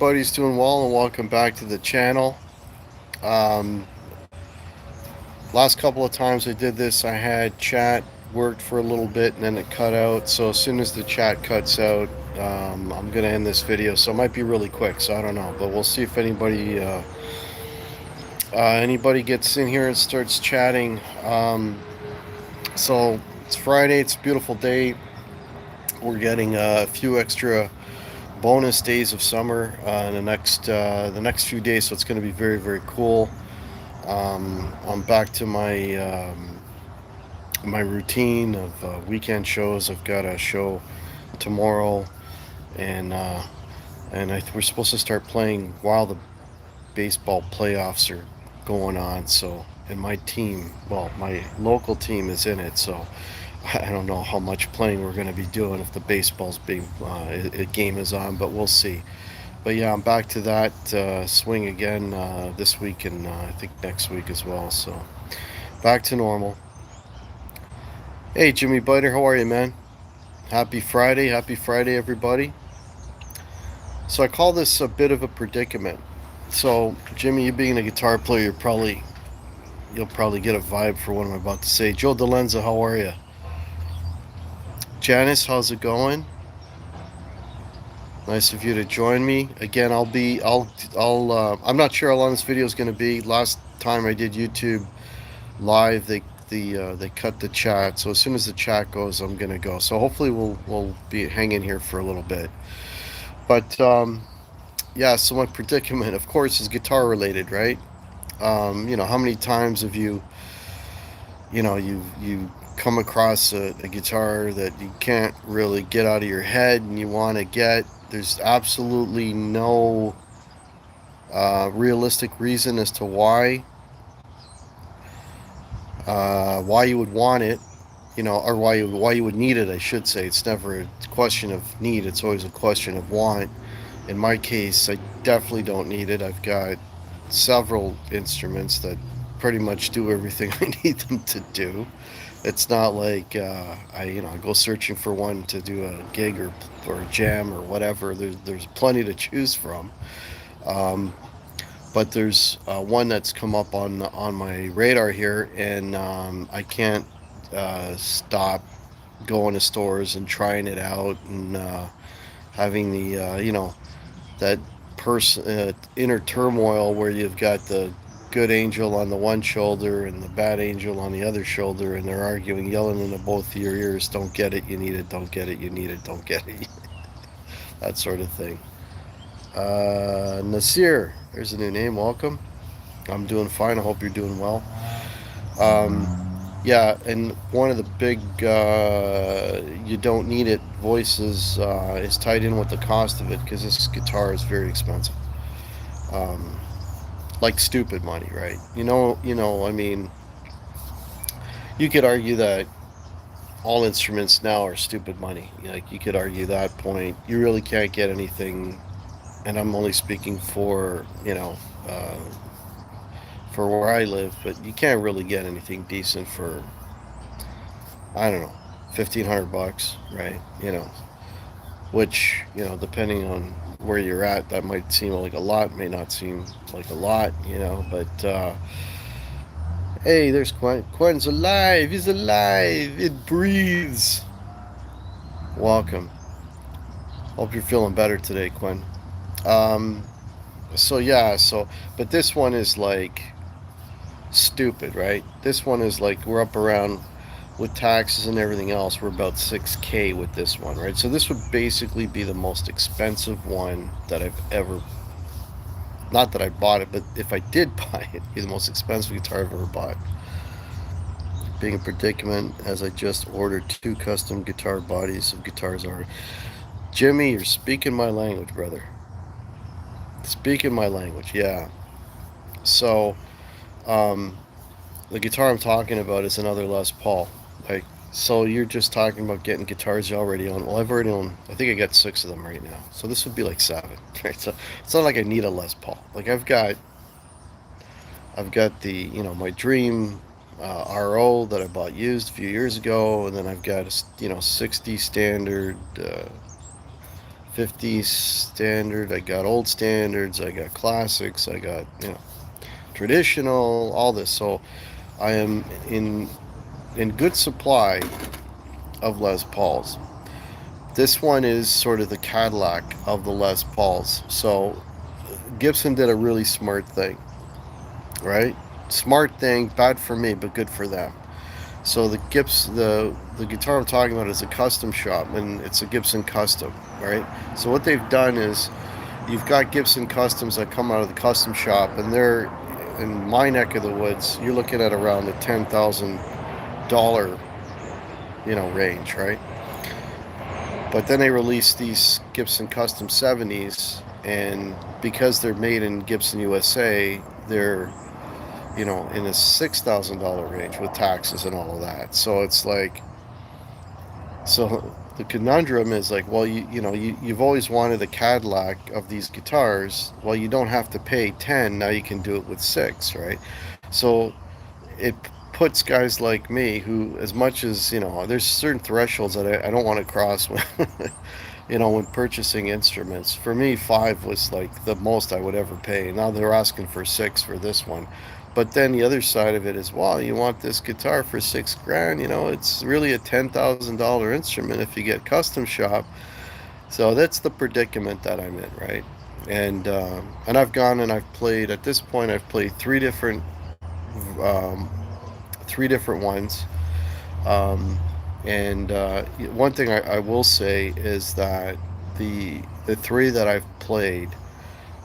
Everybody's doing well, and welcome back to the channel. Um, Last couple of times I did this, I had chat worked for a little bit and then it cut out. So as soon as the chat cuts out, I'm gonna end this video. So it might be really quick. So I don't know, but we'll see if anybody gets in here and starts chatting. So it's Friday. It's a beautiful day. We're getting a few extra bonus days of summer in the next few days. So it's going to be very, very cool. I'm back to my routine of weekend shows. I've got a show tomorrow, and we're supposed to start playing while the baseball playoffs are going on. So, and my team, well, my local team is in it. So, I don't know how much playing we're going to be doing if the baseball's being a game is on, but we'll see. But yeah, I'm back to that swing again this week and I think next week as well. So back to normal. Hey, Jimmy Biter, how are you, man? Happy Friday. Happy Friday, everybody. So I call this a bit of a predicament. So, Jimmy, you being a guitar player, you'll probably get a vibe for what I'm about to say. Joe Delenza, how are you? Janice, how's it going? Nice of you to join me again. I'm not sure how long this video is going to be. Last time I did YouTube live, they cut the chat. So as soon as the chat goes, I'm going to go. So hopefully we'll be hanging here for a little bit. But yeah, so my predicament, of course, is guitar related, right? How many times have you come across a guitar that you can't really get out of your head and you want to get? There's absolutely no realistic reason as to why you would want it, or why you would need it. I should say it's never a question of need; it's always a question of want. In my case, I definitely don't need it. I've got several instruments that pretty much do everything I need them to do. It's not like I go searching for one to do a gig or a jam or whatever. There's plenty to choose from. Um, but there's one that's come up on my radar here, and I can't stop going to stores and trying it out and having the that inner turmoil where you've got the good angel on the one shoulder and the bad angel on the other shoulder, and they're arguing, yelling into both of your ears, "Don't get it, you need it. Don't get it, you need it. Don't get it." That sort of thing. Nasir, there's a new name. Welcome. I'm doing fine. I hope you're doing well. Um, yeah, and one of the big you don't need it voices is tied in with the cost of it because this guitar is very expensive. Um, like stupid money, right? I mean, you could argue that all instruments now are stupid money. Like you could argue that point. You really can't get anything, and I'm only speaking for for where I live, but you can't really get anything decent for, I don't know, $1,500, right? Which depending on where you're at, that might seem like a lot, may not seem like a lot, but hey, there's Quen. Quen's alive. He's alive. It breathes. Welcome. Hope you're feeling better today, Quen. Um, so yeah, but this one is like stupid, right? This one is like we're up around with taxes and everything else. We're about 6K with this one, right? So this would basically be the most expensive one that I've ever. Not that I bought it, but if I did buy it, it'd be the most expensive guitar I've ever bought. Being a predicament as I just ordered 2 custom guitar bodies of guitars already. Jimmy, you're speaking my language, brother. Speaking my language, yeah. So, um, the guitar I'm talking about is another Les Paul. Like, so you're just talking about getting guitars you already own. Well, I've already owned, I think I got 6 of them right now. So this would be like 7. Right? So it's not like I need a Les Paul. Like I've got the, my dream RO that I bought used a few years ago, and then I've got a 60 standard 50s standard. I got old standards. I got classics. I got traditional. All this. So I am in good supply of Les Pauls. This one is sort of the Cadillac of the Les Pauls. So Gibson did a really smart thing, right? Smart thing, bad for me, but good for them. So the guitar I'm talking about is a custom shop, and it's a Gibson custom, right? So what they've done is you've got Gibson customs that come out of the custom shop, and they're in my neck of the woods. You're looking at around the $10,000 range, right? But then they released these Gibson Custom 70s, and because they're made in Gibson USA, they're in a $6,000 range with taxes and all of that. So it's like, so the conundrum is like, well, you've always wanted a Cadillac of these guitars. Well, you don't have to pay 10 now. You can do it with 6, right? So it puts guys like me who, as much as there's certain thresholds that I don't want to cross when when purchasing instruments. For me, 5 was like the most I would ever pay. Now they're asking for 6 for this one. But then the other side of it is, well, you want this guitar for 6 grand, it's really a $10,000 instrument if you get custom shop. So that's the predicament that I'm in, right? And I've gone and I've played, at this point I've played um, three different ones. Um, and one thing I will say is that the three that I've played,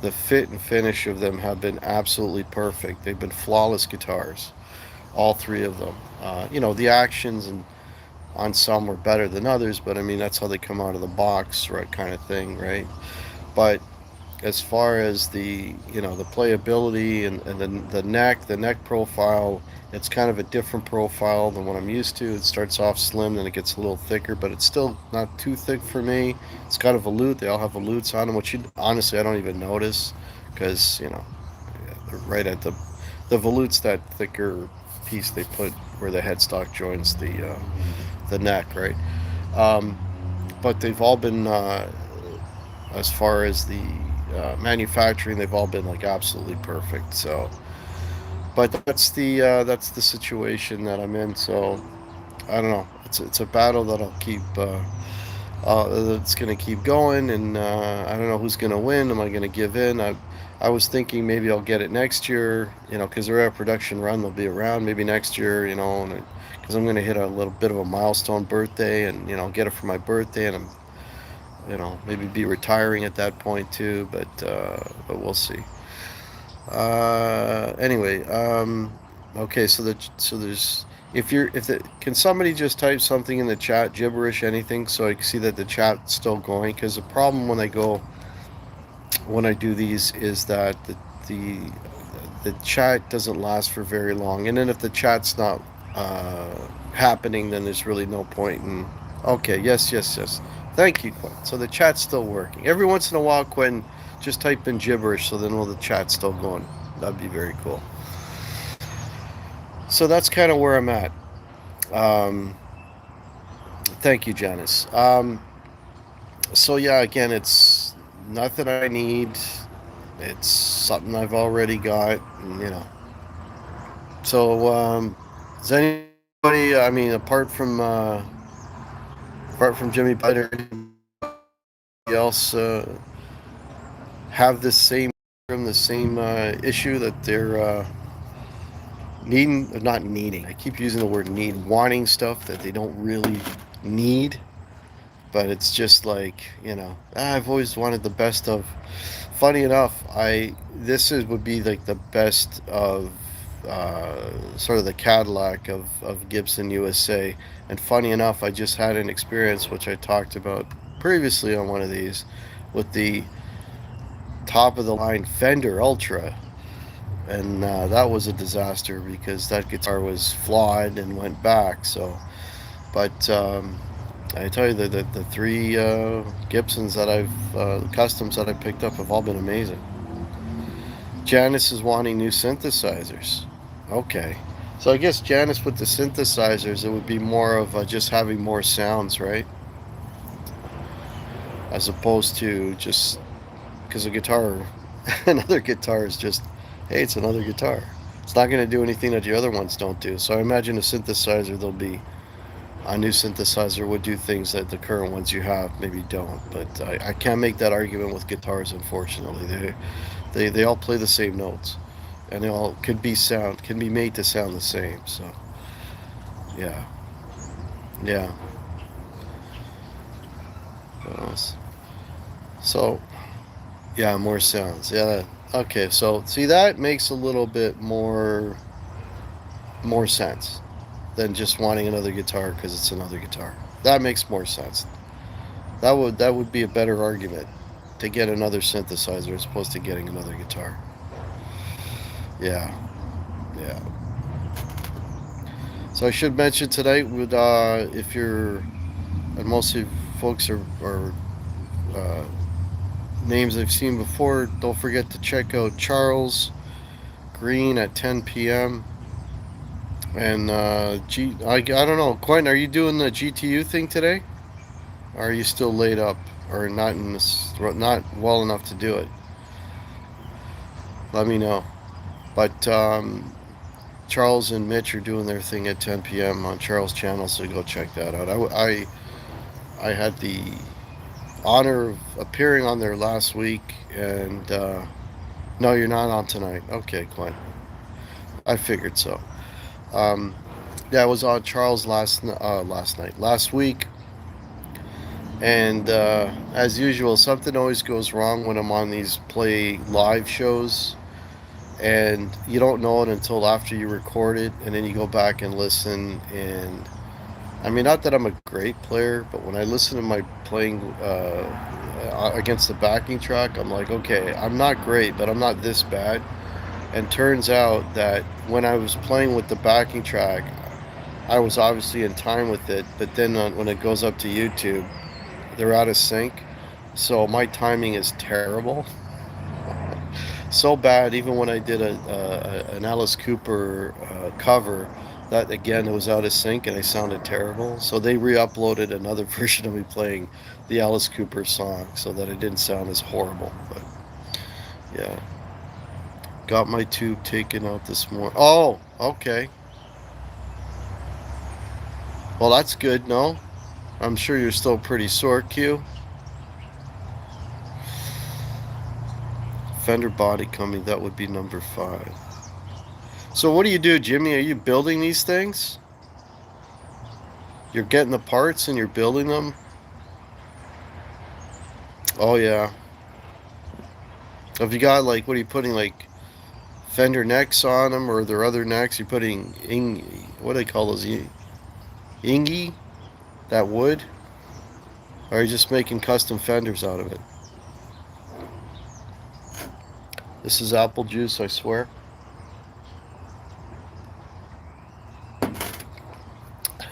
the fit and finish of them have been absolutely perfect. They've been flawless guitars, all three of them. The actions and on some were better than others, but I mean that's how they come out of the box, right? Kind of thing, right? But as far as the playability and the neck profile, it's kind of a different profile than what I'm used to. It starts off slim, then it gets a little thicker, but it's still not too thick for me. It's got a volute. They all have volutes on them, which honestly I don't even notice because they're right at the volutes, that thicker piece they put where the headstock joins the neck, right? Um, but they've all been as far as the manufacturing, they've all been like absolutely perfect. So, but that's the situation that I'm in. So I don't know. It's a battle that I'll keep. It's gonna keep going, and I don't know who's gonna win. Am I gonna give in? I was thinking maybe I'll get it next year. Because they're at a production run, they'll be around maybe next year. Because I'm gonna hit a little bit of a milestone birthday, and get it for my birthday, and I'm maybe be retiring at that point too, but we'll see. Anyway, okay, so there's if the can somebody just type something in the chat, gibberish, anything, so I can see that the chat's still going? Because the problem when I do these is that the the chat doesn't last for very long, and then if the chat's not uh, happening, then there's really no point in. Okay, yes, yes, yes. Thank you, Quinn. So the chat's still working. Every once in a while, Quinn, just type in gibberish so then the chat's still going. That'd be very cool. So that's kind of where I'm at. Um, Thank you, Janice. So yeah, again, it's nothing I need. It's something I've already got. So is anybody? I mean, apart from Jimmy Biter, anybody else have the same issue that they're needing, not needing. I keep using the word need, wanting stuff that they don't really need, but it's just like I've always wanted the best of. Funny enough, would be like the best of sort of the Cadillac of Gibson USA. And funny enough, I just had an experience which I talked about previously on one of these with the top of the line Fender Ultra, and that was a disaster because that guitar was flawed and went back. So, but I tell you, the three Gibsons that customs that I picked up have all been amazing. Janice is wanting new synthesizers. Okay. So I guess Janice, with the synthesizers, it would be more of just having more sounds, right? as opposed to just because a guitar, another guitar is just, hey, it's another guitar. It's not going to do anything that the other ones don't do. So I imagine a synthesizer, there'll be a new synthesizer would do things that the current ones you have maybe don't. But I can't make that argument with guitars, unfortunately. They all play the same notes, and they all can be made to sound the same. So yeah, yeah. Uh, so yeah, more sounds. Yeah. Okay. So see, that makes a little bit more sense than just wanting another guitar because it's another guitar. That makes more sense. That would be a better argument to get another synthesizer as opposed to getting another guitar. Yeah, yeah. So I should mention tonight, would if you're, and most of folks are uh, names I've seen before. Don't forget to check out Charles Green at 10 p.m. And I don't know, Quentin, are you doing the GTU thing today? Or are you still laid up, or not well enough to do it? Let me know. But Charles and Mitch are doing their thing at 10 p.m. on Charles' channel, so go check that out. I had the honor of appearing on there last week, and no, you're not on tonight. Okay, Clint. I figured so. Um, yeah, I was on Charles last week, and as usual, something always goes wrong when I'm on these play live shows, and you don't know it until after you record it, and then you go back and listen. And I mean, not that I'm a great player, but when I listen to my playing against the backing track, I'm like, okay, I'm not great, but I'm not this bad. And turns out that when I was playing with the backing track, I was obviously in time with it, but then when it goes up to YouTube, they're out of sync. So my timing is terrible. So bad, even when I did an Alice Cooper cover, that again, it was out of sync and I sounded terrible. So they re uploaded another version of me playing the Alice Cooper song so that it didn't sound as horrible. But yeah. Got my tube taken out this morning. Oh, okay. Well, that's good, no? I'm sure you're still pretty sore, Q. Fender body coming, that would be number 5. So what do you do, Jimmy? Are you building these things? You're getting the parts and you're building them? Oh, yeah. Have you got, like, what are you putting, like, Fender necks on them, or are there other necks? You're putting, what do they call those? Ingy? That wood? Or are you just making custom fenders out of it? This is apple juice, I swear.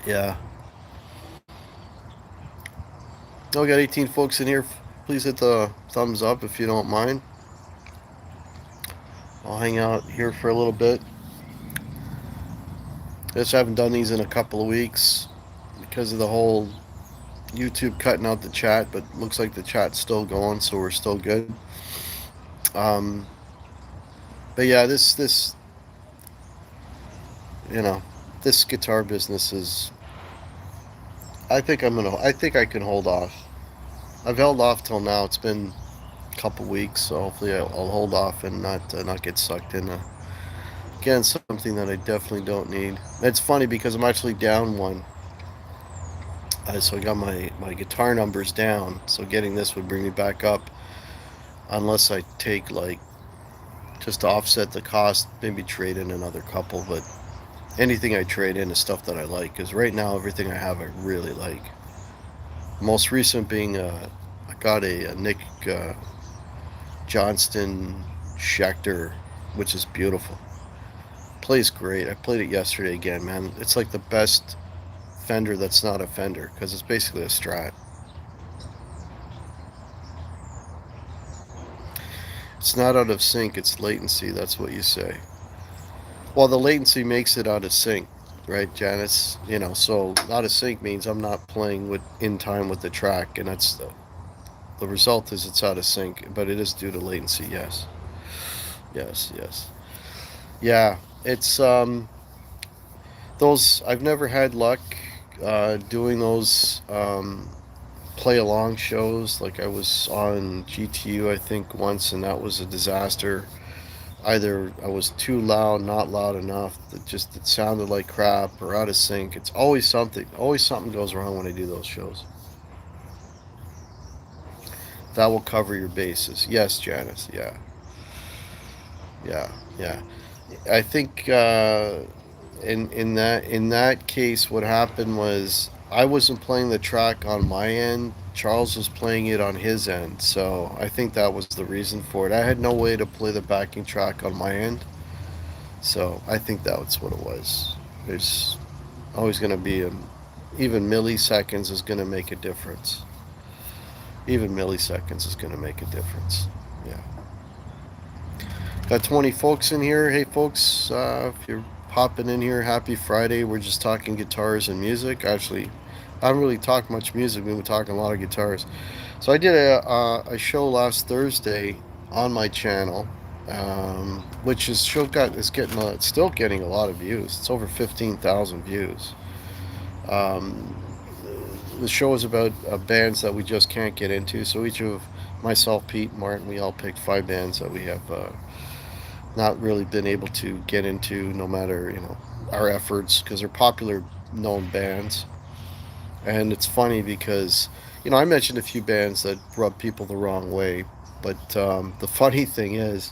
Yeah. Oh, we got 18 folks in here. Please hit the thumbs up if you don't mind. I'll hang out here for a little bit. Just haven't done these in a couple of weeks because of the whole YouTube cutting out the chat, but looks like the chat's still going, so we're still good. Um, but yeah, this you know this guitar business is. I think I can hold off. I've held off till now. It's been a couple weeks, so hopefully I'll hold off and not get sucked in. Again, something that I definitely don't need. It's funny because I'm actually down one. So I got my guitar numbers down. So getting this would bring me back up, unless I take like just to offset the cost, maybe trade in another couple. But anything I trade in is stuff that I like. Because right now everything I have I really like. Most recent being I got a Nick Johnston Schecter, which is beautiful. Plays great. I played it yesterday again, man. It's like the best Fender that's not a Fender because it's basically a Strat. It's not out of sync, it's latency, that's what you say. Well, the latency makes it out of sync, right, Janice? So out of sync means I'm not playing with in time with the track, and the result is it's out of sync, but it is due to latency. Yes, yes, yes. Yeah, it's those. I've never had luck doing those play along shows. Like I was on GTU, I think once, and that was a disaster. Either I was too loud, not loud enough, that just it sounded like crap, or out of sync. It's always something. Always something goes wrong when I do those shows. That will cover your bases. Yes, Janice. Yeah, yeah, yeah. I think in that case, what happened was I wasn't playing the track on my end. Charles was playing it on his end, so I think that was the reason for it. I had no way to play the backing track on my end, so I think that's what it was. There's always going to be even milliseconds is going to make a difference. Even milliseconds is going to make a difference. Yeah. Got 20 folks in here. Hey, folks, if you're popping in here, happy Friday. We're just talking guitars and music. Actually, I haven't really talked much music. We've been talking a lot of guitars. So I did a show last Thursday on my channel, which is show got is getting it's still getting a lot of views. It's over 15,000 views. Um, the show is about bands that we just can't get into. So each of myself, Pete, Martin, we all picked 5 bands that we have not really been able to get into, no matter our efforts, because they're popular, known bands. And it's funny because I mentioned a few bands that rub people the wrong way, but the funny thing is,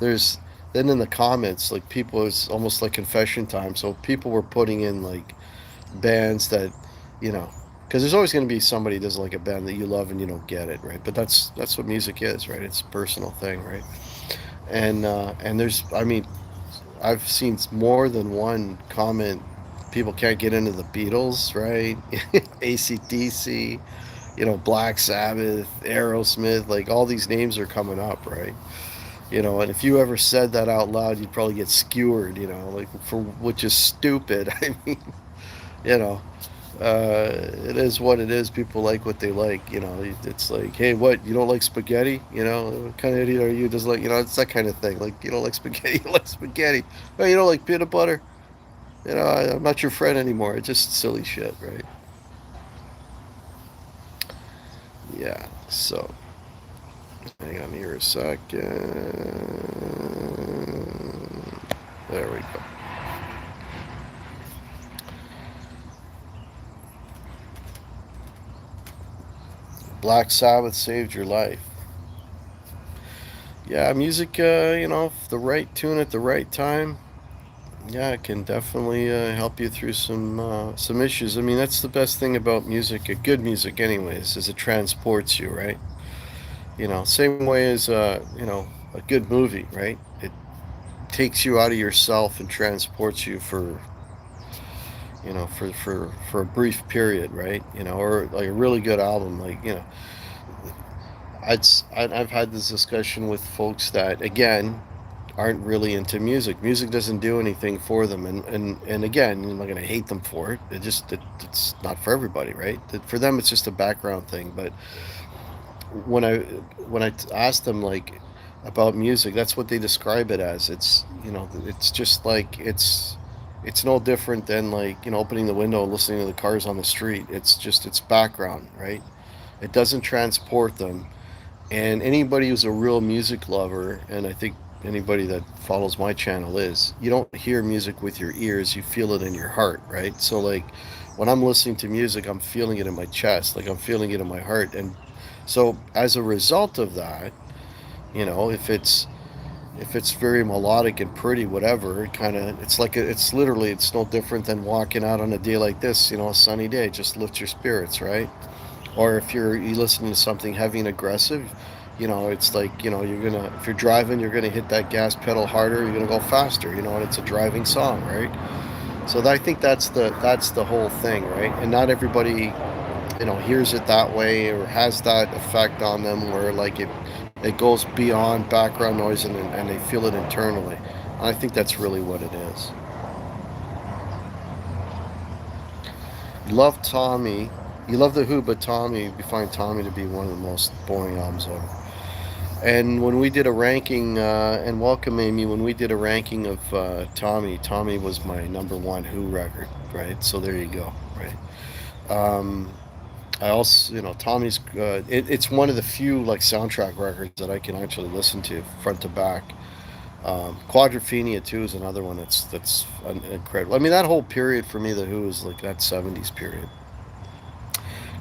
there's then in the comments, like, people, it's almost like confession time. So people were putting in like bands that you know because there's always going to be somebody who doesn't like a band that you love and you don't get it, right? But that's what music is, right? It's a personal thing, right? And there's, I mean, I've seen more than one comment. People can't get into the Beatles, right? ACDC, Black Sabbath, Aerosmith, like all these names are coming up, right? And if you ever said that out loud, you'd probably get skewered, like, for which is stupid. I mean, you know, it is what it is. People like what they like. It's like, hey, what, you don't like spaghetti? What kind of idiot are you? Just like, it's that kind of thing. Like, you don't like spaghetti, you like spaghetti. Oh, you don't like peanut butter? I'm not your friend anymore. It's just silly shit, right? Yeah. So, hang on here a second. There we go. Black Sabbath saved your life. Yeah, music, the right tune at the right time, yeah, it can definitely help you through some issues. I mean, that's the best thing about music, good music, anyways, is it transports you, right? Same way as a good movie, right? It takes you out of yourself and transports you for a brief period, right? Or like a really good album, like I've had this discussion with folks that, again, aren't really into music. Music doesn't do anything for them, and again, I'm not going to hate them for it. It's not for everybody, right? For them, it's just a background thing. But when I ask them, like, about music, that's what they describe it as. It's just like it's no different than, like, opening the window and listening to the cars on the street. It's background, right? It doesn't transport them. And anybody who's a real music lover, and I think anybody that follows my channel is, you don't hear music with your ears, you feel it in your heart, right? So, like, when I'm listening to music, I'm feeling it in my chest, like I'm feeling it in my heart. And so as a result of that, if it's very melodic and pretty, whatever, it's literally, it's no different than walking out on a day like this, a sunny day. It just lifts your spirits, right? Or if you listening to something heavy and aggressive, it's like, if you're driving, you're gonna hit that gas pedal harder, you're gonna go faster, and it's a driving song, right? So I think that's the whole thing, right? And not everybody, hears it that way or has that effect on them, where, like, it goes beyond background noise, and they feel it internally. I think that's really what it is. Love Tommy. You love the Who, but Tommy, you find Tommy to be one of the most boring albums ever. And when we did a ranking, and welcome Amy, when we did a ranking of Tommy was my number one Who record, right? So there you go, right? I also, Tommy's. It's one of the few like soundtrack records that I can actually listen to front to back. Quadrophenia too is another one that's incredible. I mean, that whole period for me, the Who is like that '70s period.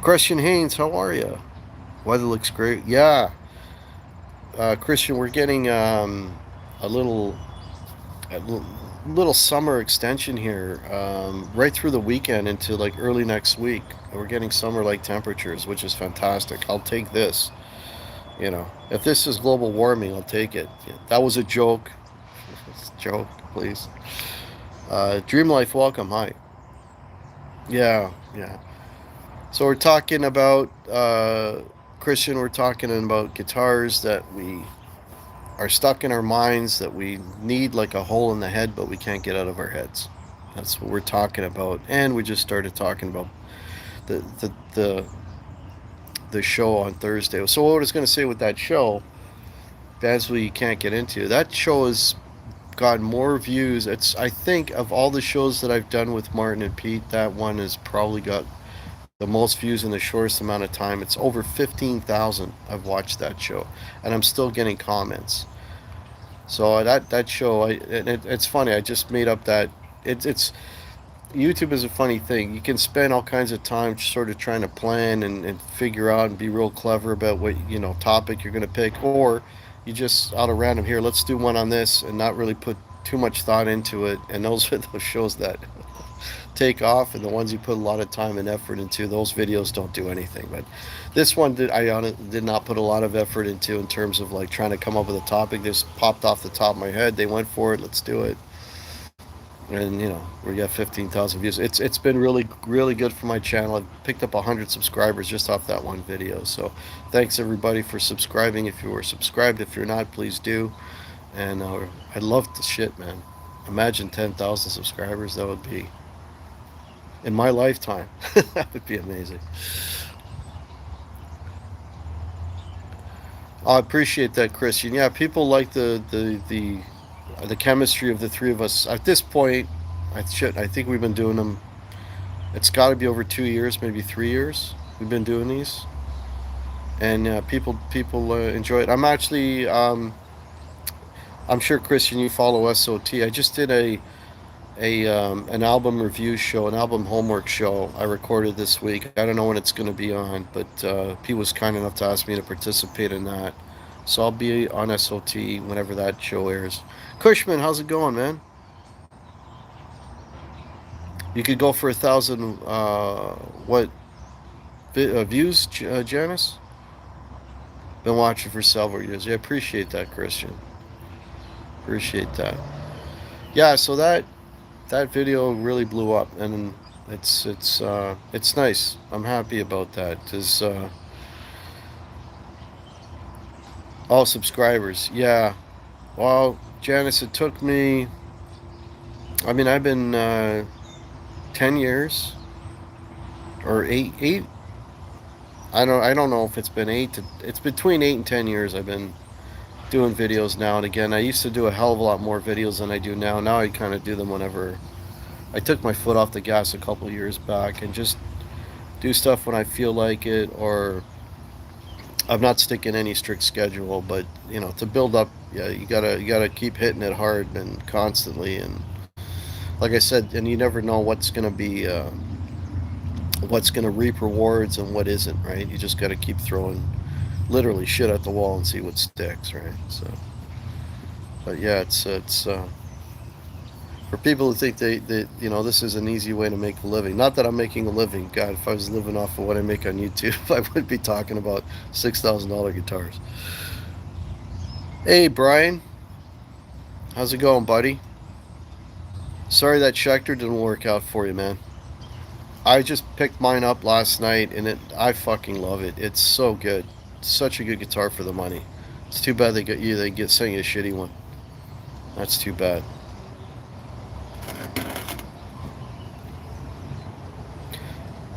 Christian Haynes, how are you? Weather looks great. Yeah, Christian, we're getting a little a little summer extension here, right through the weekend into like early next week. We're getting summer-like temperatures, which is fantastic. I'll take this. If this is global warming, I'll take it. Yeah, that was a joke. Joke, please. Dream Life, welcome. Hi. Yeah, yeah. So we're talking about Christian. We're talking about guitars that we are stuck in our minds, that we need like a hole in the head, but we can't get out of our heads. That's what we're talking about. And we just started talking about the the the, the show on Thursday. So what I was going to say with that show, as we can't get into, that show has got more views. It's, I think, of all the shows that I've done with Martin and Pete, that one has probably got the most views in the shortest amount of time. It's over 15,000. I've watched that show, and I'm still getting comments. So that show, it's funny. I just made up that it's YouTube is a funny thing. You can spend all kinds of time sort of trying to plan and figure out and be real clever about what topic you're going to pick, or you just out of random, here, let's do one on this, and not really put too much thought into it. And those are those shows that take off, and the ones you put a lot of time and effort into, those videos don't do anything. But this one did not put a lot of effort into, in terms of like trying to come up with a topic. This popped off the top of my head. They went for it. Let's do it. And we got 15,000 views. It's been really really good for my channel. I've picked up 100 subscribers just off that one video. So thanks everybody for subscribing. If you were subscribed, if you're not, please do. And I love the shit, man. Imagine 10,000 subscribers. That would be, in my lifetime, that would be amazing. I appreciate that, Christian. Yeah, people like the chemistry of the three of us. At this point, I think we've been doing them. It's got to be over 2 years, maybe 3 years. We've been doing these, and people enjoy it. I'm actually, I'm sure, Christian, you follow SOT. I just did an album review show, an album homework show I recorded this week. I don't know when it's going to be on, but Pete was kind enough to ask me to participate in that. So I'll be on SOT whenever that show airs. Cushman, how's it going, man? You could go for 1,000, what, views, Janice? Been watching for several years. Yeah, appreciate that, Christian. Appreciate that. Yeah, so that video really blew up, and it's nice. I'm happy about that. Cause all subscribers, yeah. Well, Janice, it took me. I mean, I've been 10 years or eight. I don't know if it's been eight to. It's between 8 and 10 years. I've been doing videos now and again. I used to do a hell of a lot more videos than I do now. Now I kind of do them whenever I took my foot off the gas a couple of years back, and just do stuff when I feel like it, or I'm not sticking any strict schedule. But to build up, yeah, you gotta keep hitting it hard and constantly. And like I said, and you never know what's gonna be, what's gonna reap rewards and what isn't. Right? You just gotta keep throwing literally shit at the wall and see what sticks. Right? So, but yeah, it's for people who think this is an easy way to make a living. Not that I'm making a living. God, if I was living off of what I make on YouTube, I would be talking about $6,000 guitars. Hey, Brian, how's it going, buddy? Sorry that Schecter didn't work out for you, man. I just picked mine up last night, and I fucking love it. It's so good. It's such a good guitar for the money. It's too bad they get sent you a shitty one. That's too bad.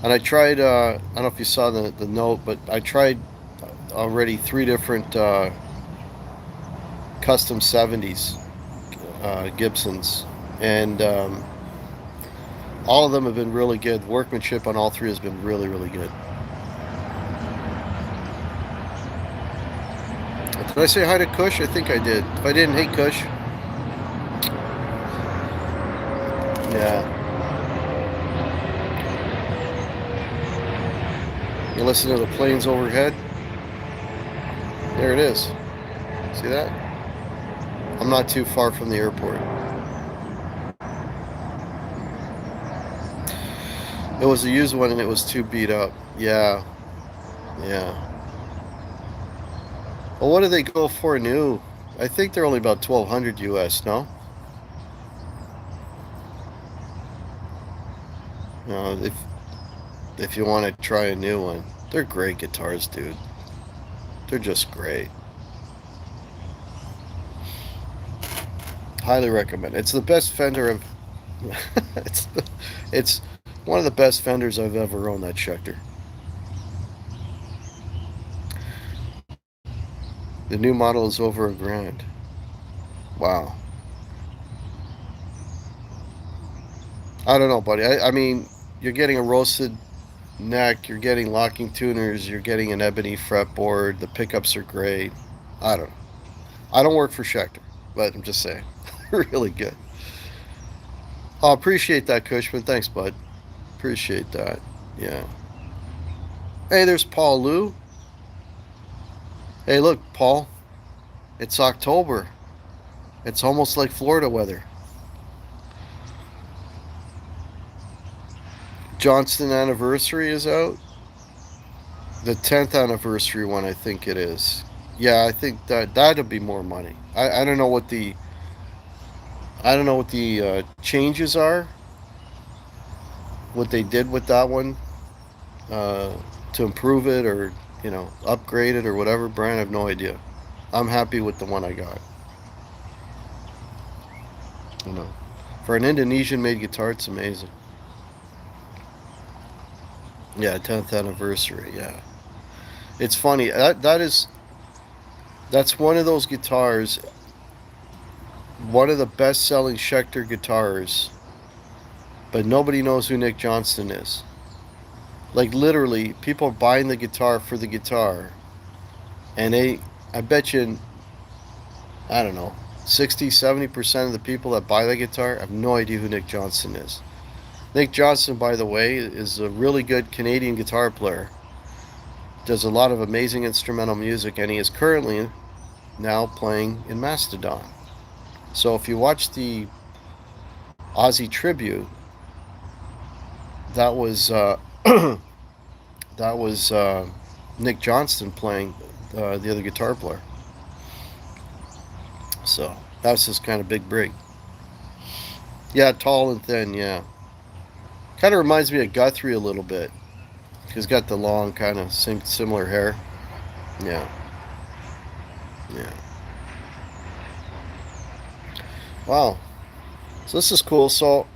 And I tried. I don't know if you saw the note, but I tried already 3 different custom 70s Gibsons, and all of them have been really good. Workmanship on all 3 has been really, really good. Did I say hi to Kush? I think I did. If I didn't, hey Kush. Yeah. You listen to the planes overhead? There it is. See that? I'm not too far from the airport. It was a used one and it was too beat up. Yeah. Yeah. Well, what do they go for new? I think they're only about 1200 US, no? No, if you want to try a new one. They're great guitars, dude. They're just great. Highly recommend. It's the best Fender I've it's one of the best Fenders I've ever owned, that Schecter. The new model is over $1,000. Wow. I don't know, buddy. I mean, you're getting a roasted neck, you're getting locking tuners, you're getting an ebony fretboard, the pickups are great. I don't know. I don't work for Schecter, but I'm just saying. Really good. Oh, appreciate that, Cushman. Thanks, bud. Appreciate that. Yeah. Hey, there's Paul Lou. Hey, look, Paul. It's October. It's almost like Florida weather. Johnston anniversary is out. The 10th anniversary one, I think it is. Yeah, I think that'll be more money. I don't know what the changes are. What they did with that one uh, to improve it, or upgrade it, or whatever. Brian, I have no idea. I'm happy with the one I got. You know, for an Indonesian-made guitar, it's amazing. Yeah, 10th anniversary. Yeah, it's funny. That's one of those guitars. One of the best-selling Schecter guitars, but nobody knows who Nick Johnston is. Like, literally, people are buying the guitar for the guitar, and I bet you, I don't know, 60-70% of the people that buy the guitar have no idea who Nick Johnston is. Nick Johnston, by the way, is a really good Canadian guitar player. Does a lot of amazing instrumental music, and he is currently now playing in Mastodon. So if you watch the Aussie tribute, that was that was Nick Johnston playing the other guitar player. So that's his kind of big break. Yeah, tall and thin. Yeah, kind of reminds me of Guthrie a little bit. He's got the long, kind of similar hair. Yeah, yeah. Wow. So this is cool. So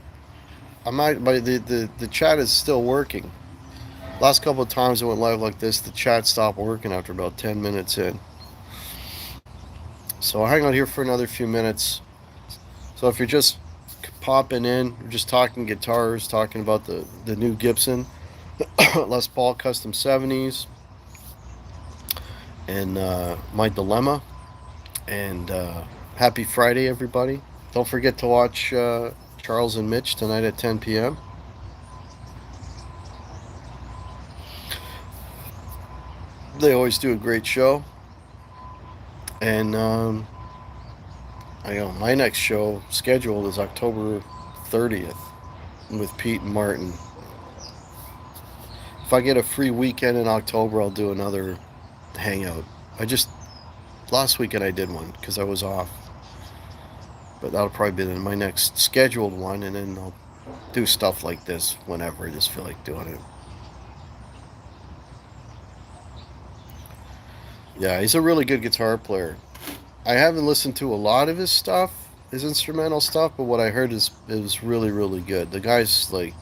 I might, but the chat is still working. Last couple of times I went live like this, the chat stopped working after about 10 minutes in. So I'll hang out here for another few minutes. So if you're just popping in, we're just talking guitars, talking about the new Gibson Les Paul Custom 70s, and my dilemma. And happy Friday, everybody. Don't forget to watch Charles and Mitch tonight at 10 p.m. They always do a great show. And my next show scheduled is October 30th with Pete and Martin. If I get a free weekend in October, I'll do another hangout. Last weekend I did one because I was off. But that'll probably be my next scheduled one, and then I'll do stuff like this whenever I just feel like doing it. Yeah, he's a really good guitar player. I haven't listened to a lot of his stuff, his instrumental stuff, but what I heard is really, really good. The guy's like,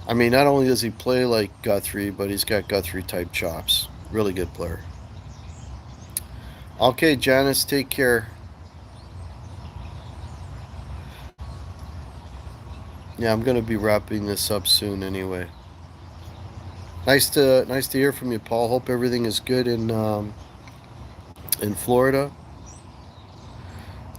I mean, not only does he play like Guthrie, but he's got Guthrie type chops. Really good player. Okay, Janice, take care. Yeah, I'm gonna be wrapping this up soon anyway. Nice to hear from you, Paul. Hope everything is good in Florida.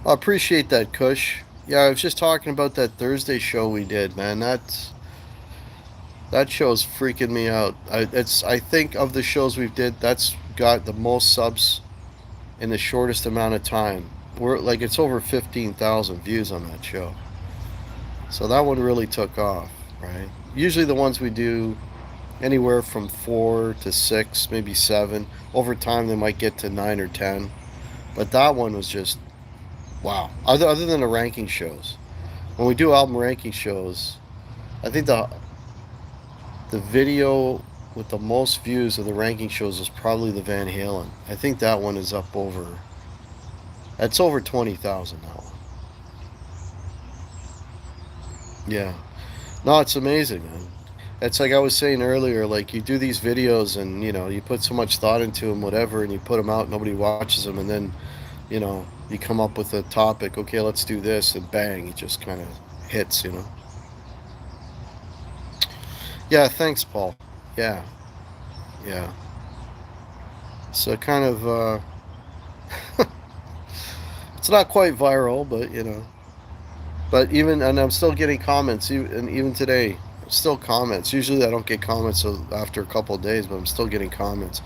I appreciate that, Kush. Yeah, I was just talking about that Thursday show we did, man. That show's freaking me out. I think of the shows we've did, that's got the most subs in the shortest amount of time. We're like it's over 15,000 views on that show. So that one really took off, right? Usually the ones we do anywhere from 4 to 6, maybe 7. Over time they might get to 9 or 10. But that one was just wow. Other than the ranking shows, when we do album ranking shows, I think the video with the most views of the ranking shows is probably the Van Halen. I think that one is up over. That's over 20,000 now. Yeah. No, it's amazing, man. It's like I was saying earlier. Like you do these videos, and you put so much thought into them, whatever, and you put them out. Nobody watches them, and then you come up with a topic. Okay, let's do this, and bang, it just kind of hits. Yeah. Thanks, Paul. Yeah. Yeah. So kind of. It's not quite viral, but But and I'm still getting comments, and even today, still comments. Usually, I don't get comments after a couple of days, but I'm still getting comments.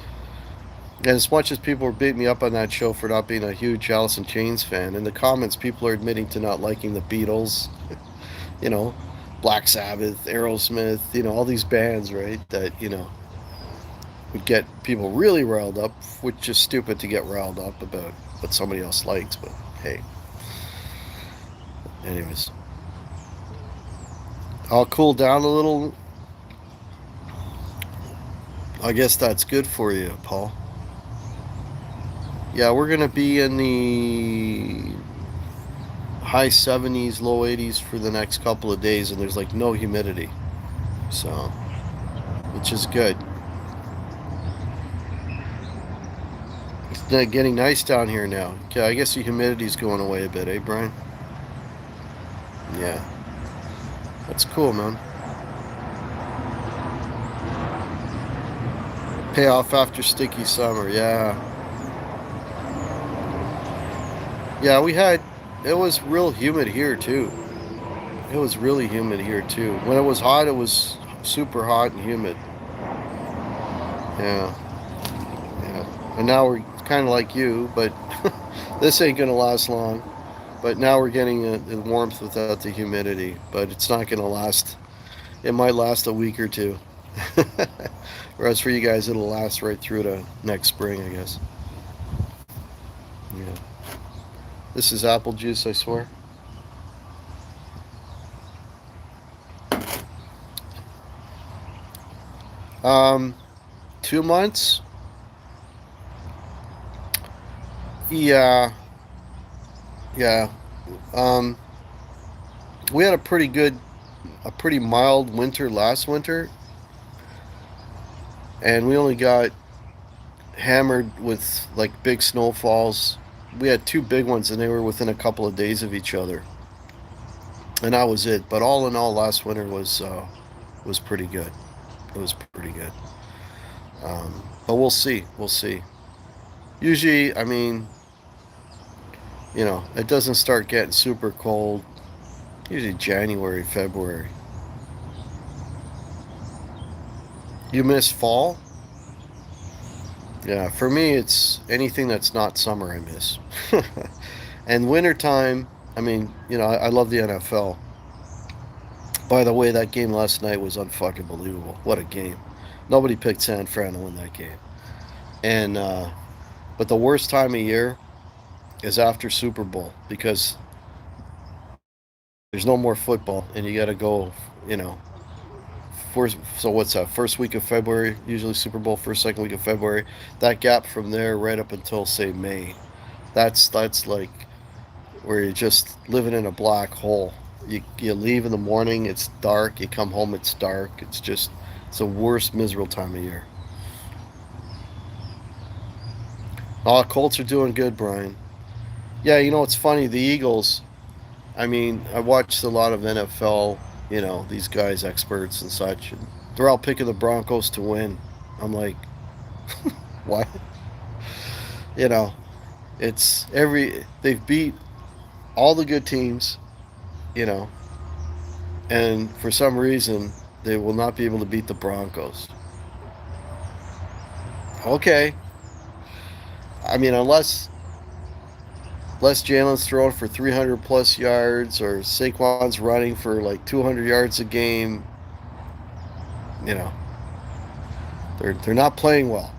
And as much as people were beating me up on that show for not being a huge Alice in Chains fan, in the comments, people are admitting to not liking the Beatles, you know, Black Sabbath, Aerosmith, all these bands, right? That would get people really riled up, which is stupid to get riled up about what somebody else likes. But hey, anyways, I'll cool down a little. I guess that's good for you, Paul. Yeah, we're gonna be in the high 70s, low 80s for the next couple of days, and there's like no humidity, so which is good. It's getting nice down here now. Okay, I guess the humidity's going away a bit, eh, Brian? Yeah, that's cool, man. Pay off after sticky summer, yeah. Yeah, we had. It was real humid here too. It was really humid here too. When it was hot, it was super hot and humid. Yeah, yeah. And now we're kind of like you, but this ain't gonna last long. But now we're getting the warmth without the humidity. But it's not gonna last. It might last a week or two. Whereas for you guys, it'll last right through to next spring, I guess. Yeah. This is apple juice, I swear. 'em. 2 months. Yeah, yeah. Um, we had a pretty mild winter last winter, and we only got hammered with like big snowfalls. We had two big ones, and they were within a couple of days of each other, and that was it. But all in all, last winter was pretty good. It was pretty good. But we'll see. We'll see. Usually, I mean, it doesn't start getting super cold. Usually January, February. You miss fall? Yeah, for me, it's anything that's not summer I miss. And wintertime, I mean, I love the NFL. By the way, that game last night was unfucking believable. What a game. Nobody picked San Fran to win that game. And, but the worst time of year is after Super Bowl because there's no more football and you got to go, you know, so what's that? First week of February, usually Super Bowl, first, second week of February. That gap from there right up until, say, May. That's like where you're just living in a black hole. You leave in the morning, it's dark. You come home, it's dark. It's the worst miserable time of year. Oh, Colts are doing good, Brian. Yeah, it's funny. The Eagles. I mean, I watched a lot of NFL. These guys, experts and such, and they're all picking the Broncos to win. I'm like, what? You know, it's they've beat all the good teams. You know, and for some reason they will not be able to beat the Broncos. Okay, I mean, unless Jalen's throwing for 300 plus yards or Saquon's running for like 200 yards a game, you know, they're not playing well.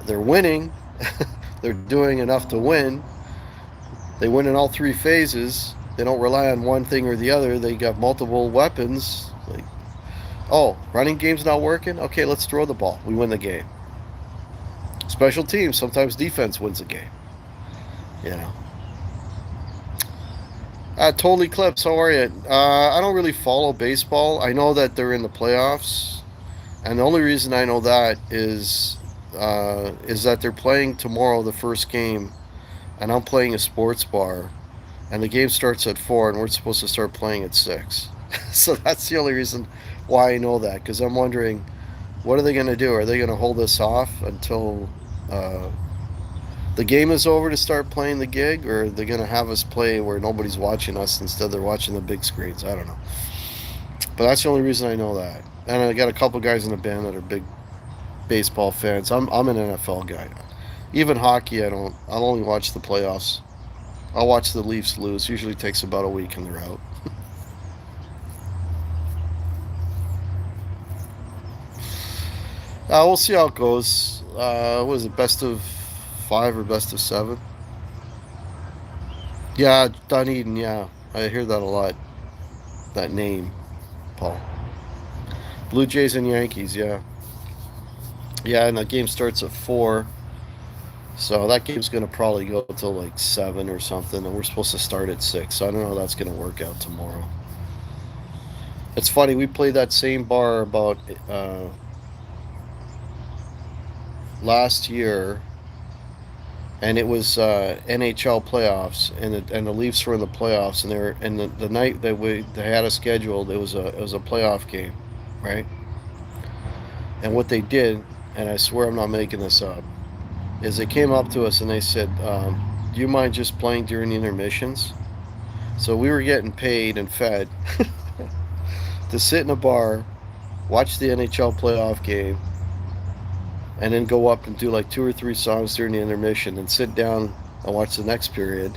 They're winning. They're doing enough to win. They win in all three phases. They don't rely on one thing or the other. They got multiple weapons. Like, oh, running game's not working. Okay, let's throw the ball. We win the game. Special teams. Sometimes defense wins the game. You know. Totally Clips. How are you? I don't really follow baseball. I know that they're in the playoffs, and the only reason I know that is that they're playing tomorrow the first game, and I'm playing a sports bar, and the game starts at 4, and we're supposed to start playing at 6. So that's the only reason why I know that, because I'm wondering, what are they going to do? Are they going to hold us off until the game is over to start playing the gig, or are they going to have us play where nobody's watching us, instead they're watching the big screens? I don't know. But that's the only reason I know that. And I got a couple guys in the band that are big baseball fans. I'm an NFL guy. Even hockey, I'll only watch the playoffs. I'll watch the Leafs lose. Usually takes about a week and they're out. We'll see how it goes. What is it, best of 5 or best of 7? Yeah, Dunedin, yeah. I hear that a lot. That name, Paul. Blue Jays and Yankees, yeah. Yeah, and the game starts at 4. So that game's going to probably go till like 7 or something, and we're supposed to start at 6. So I don't know how that's going to work out tomorrow. It's funny, we played that same bar about last year, and it was NHL playoffs, and the Leafs were in the playoffs, and the night that they had us scheduled, it was a playoff game, right? And what they did, and I swear I'm not making this up, is they came up to us and they said, "Do you mind just playing during the intermissions?" So we were getting paid and fed to sit in a bar, watch the NHL playoff game, and then go up and do like 2 or 3 songs during the intermission and sit down and watch the next period.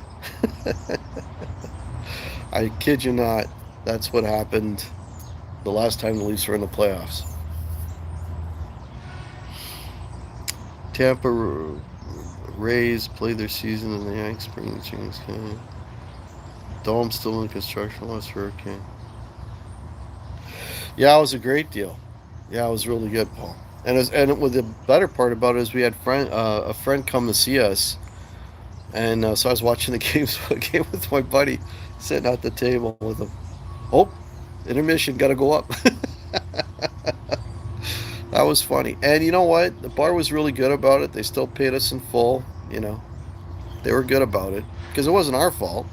I kid you not, that's what happened the last time the Leafs were in the playoffs. Tampa Rays played their season in the Yanks Spring Kings game. Dome still in construction. Last hurricane. Yeah, it was a great deal. Yeah, it was really good, Paul. And the better part about it is we had a friend come to see us, and so I was watching the game with my buddy, sitting at the table with him. Oh, intermission, got to go up. That was funny. And you know what? The bar was really good about it. They still paid us in full. They were good about it because it wasn't our fault.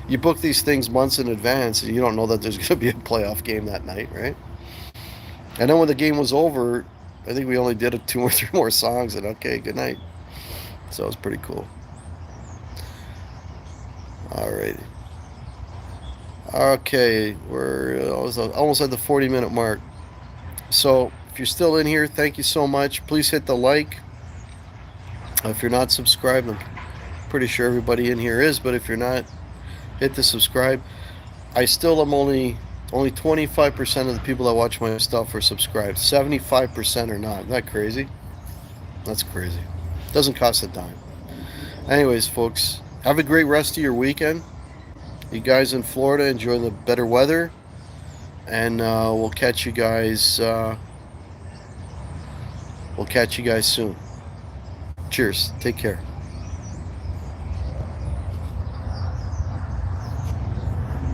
You book these things months in advance, and you don't know that there's going to be a playoff game that night, right? And then when the game was over, I think we only did 2 or 3 more songs, and okay, good night. So it was pretty cool. Alrighty. Okay, we're almost at the 40-minute mark. So if you're still in here, thank you so much. Please hit the like. If you're not subscribed, I'm pretty sure everybody in here is, but if you're not, hit the subscribe. I still am only 25% of the people that watch my stuff are subscribed. 75% are not. Isn't that crazy? That's crazy. Doesn't cost a dime. Anyways, folks, have a great rest of your weekend. You guys in Florida, enjoy the better weather, and we'll catch you guys. We'll catch you guys soon. Cheers. Take care.